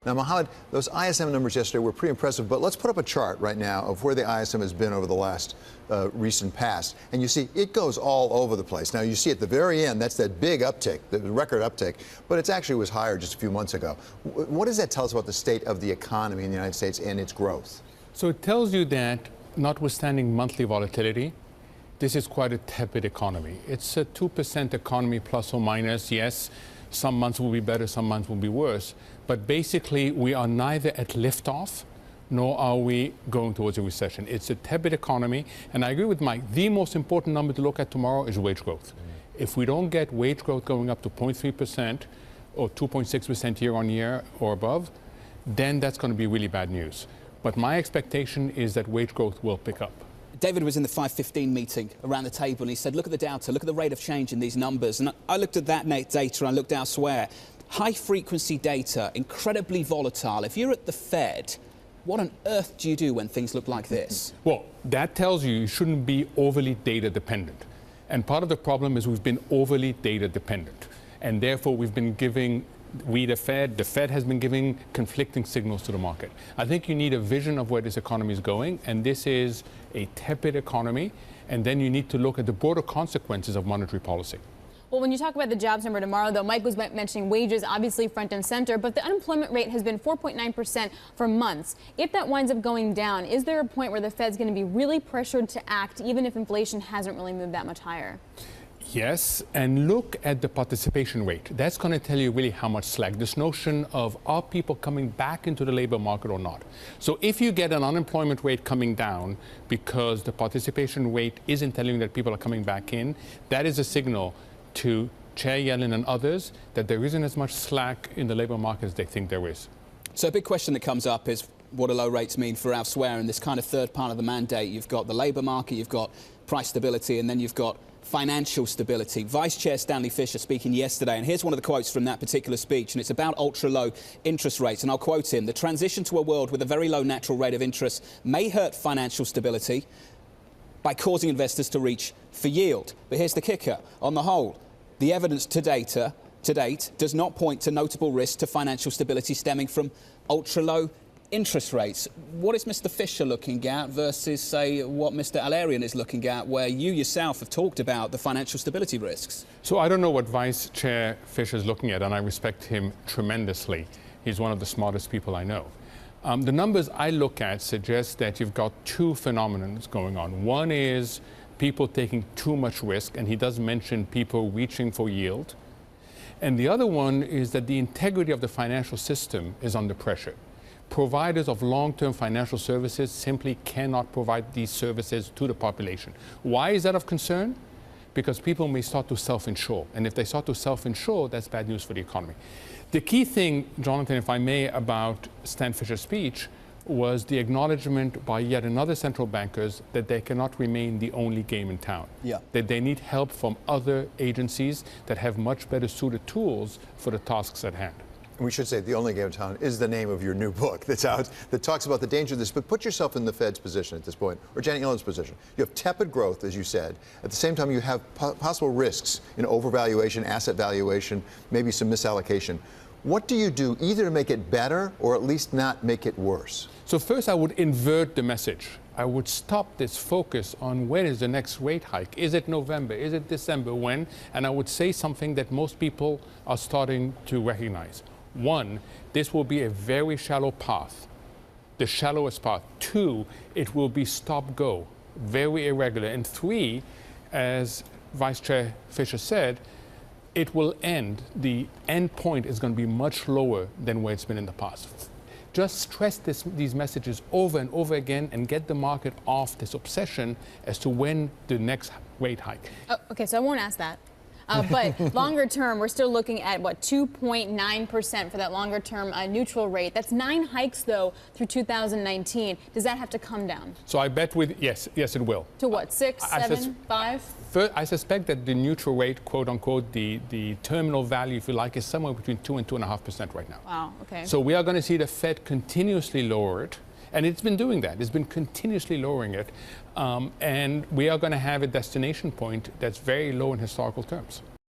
Now, Mohammed, those ISM numbers yesterday were pretty impressive, but let's put up a chart right now of where the ISM has been over the last recent past. And you see it goes all over the place. Now, you see at the very end, that's that big uptick, the record uptick, but it actually was higher just a few months ago. What does that tell us about the state of the economy in the United States and its growth? So it tells you that, notwithstanding monthly volatility, this is quite a tepid economy. It's a 2% economy plus or minus. Yes, some months will be better, some months will be worse. But basically, we are neither at liftoff, nor are we going towards a recession. It's a tepid economy. And I agree with Mike, the most important number to look at tomorrow is wage growth. If we don't get wage growth going up to 0.3% or 2.6% year on year or above, then that's going to be really bad news. But my expectation is that wage growth will pick up. David was in the 5:15 meeting around the table and he said, look at the data, look at the rate of change in these numbers. And I looked at that data and I looked elsewhere. High frequency data, incredibly volatile. If you're at the Fed, what on earth do you do when things look like this? Well, that tells you shouldn't be overly data dependent. And part of the problem is we've been overly data dependent. And therefore we've been giving the Fed has been giving conflicting signals to the market. I think you need a vision of where this economy is going, and this is a tepid economy, and then you need to look at the broader consequences of monetary policy. Well, when you talk about the jobs number tomorrow, though, Mike was mentioning wages, obviously front and center, but the unemployment rate has been 4.9% for months. If that winds up going down, is there a point where the Fed's going to be really pressured to act, even if inflation hasn't really moved that much higher? Yes, and look at the participation rate. That's going to tell you really how much slack. This notion of are people coming back into the labor market or not. So if you get an unemployment rate coming down because the participation rate isn't telling you that people are coming back in, that is a signal to Chair Yellen and others that there isn't as much slack in the labor market as they think there is. So a big question that comes up is what do low rates mean for elsewhere in this kind of third part of the mandate? You've got the labor market, you've got price stability, and then you've got financial stability. Vice Chair Stanley Fischer speaking yesterday, and here's one of the quotes from that particular speech, and it's about ultra-low interest rates, and I'll quote him: "The transition to a world with a very low natural rate of interest may hurt financial stability by causing investors to reach for yield. But here's the kicker. On the whole, the evidence to date does not point to notable risk to financial stability stemming from ultra-low interest rates." What is Mr. Fischer looking at versus, say, what Mr. El-Erian is looking at, where you yourself have talked about the financial stability risks? So I don't know what Vice Chair Fischer is looking at, and I respect him tremendously. He's one of the smartest people I know. The numbers I look at suggest that you've got two phenomena going on. One is people taking too much risk, and he does mention people reaching for yield. And the other one is that the integrity of the financial system is under pressure. Providers of long-term financial services simply cannot provide these services to the population. Why is that of concern? Because people may start to self-insure. And if they start to self-insure, that's bad news for the economy. The key thing, Jonathan, if I may, about Stan Fischer's speech was the acknowledgement by yet another central bankers that they cannot remain the only game in town. Yeah. That they need help from other agencies that have much better suited tools for the tasks at hand. And we should say The Only Game in Town is the name of your new book that's out that talks about the danger of this. But put yourself in the Fed's position at this point, or Janet Yellen's position. You have tepid growth, as you said. At the same time, you have possible risks in overvaluation, asset valuation, maybe some misallocation. What do you do either to make it better or at least not make it worse? So first, I would invert the message. I would stop this focus on when is the next rate hike. Is it November? Is it December? When? And I would say something that most people are starting to recognize. One, this will be a very shallow path, the shallowest path. Two, it will be stop-go, very irregular. And three, as Vice Chair Fischer said, it will end. The end point is going to be much lower than where it's been in the past. Just stress these messages over and over again and get the market off this obsession as to when the next rate hike. Oh, okay, so I won't ask that. But longer term, we're still looking at, what, 2.9% for that longer term neutral rate. That's 9 hikes, though, through 2019. Does that have to come down? So I bet yes, it will. To what, 6, 7, 5? First, I suspect that the neutral rate, quote unquote, the terminal value, if you like, is somewhere between 2 and 2.5% right now. Wow, okay. So we are going to see the Fed continuously lower it. And it's been doing that. It's been continuously lowering it. And we are going to have a destination point that's very low in historical terms.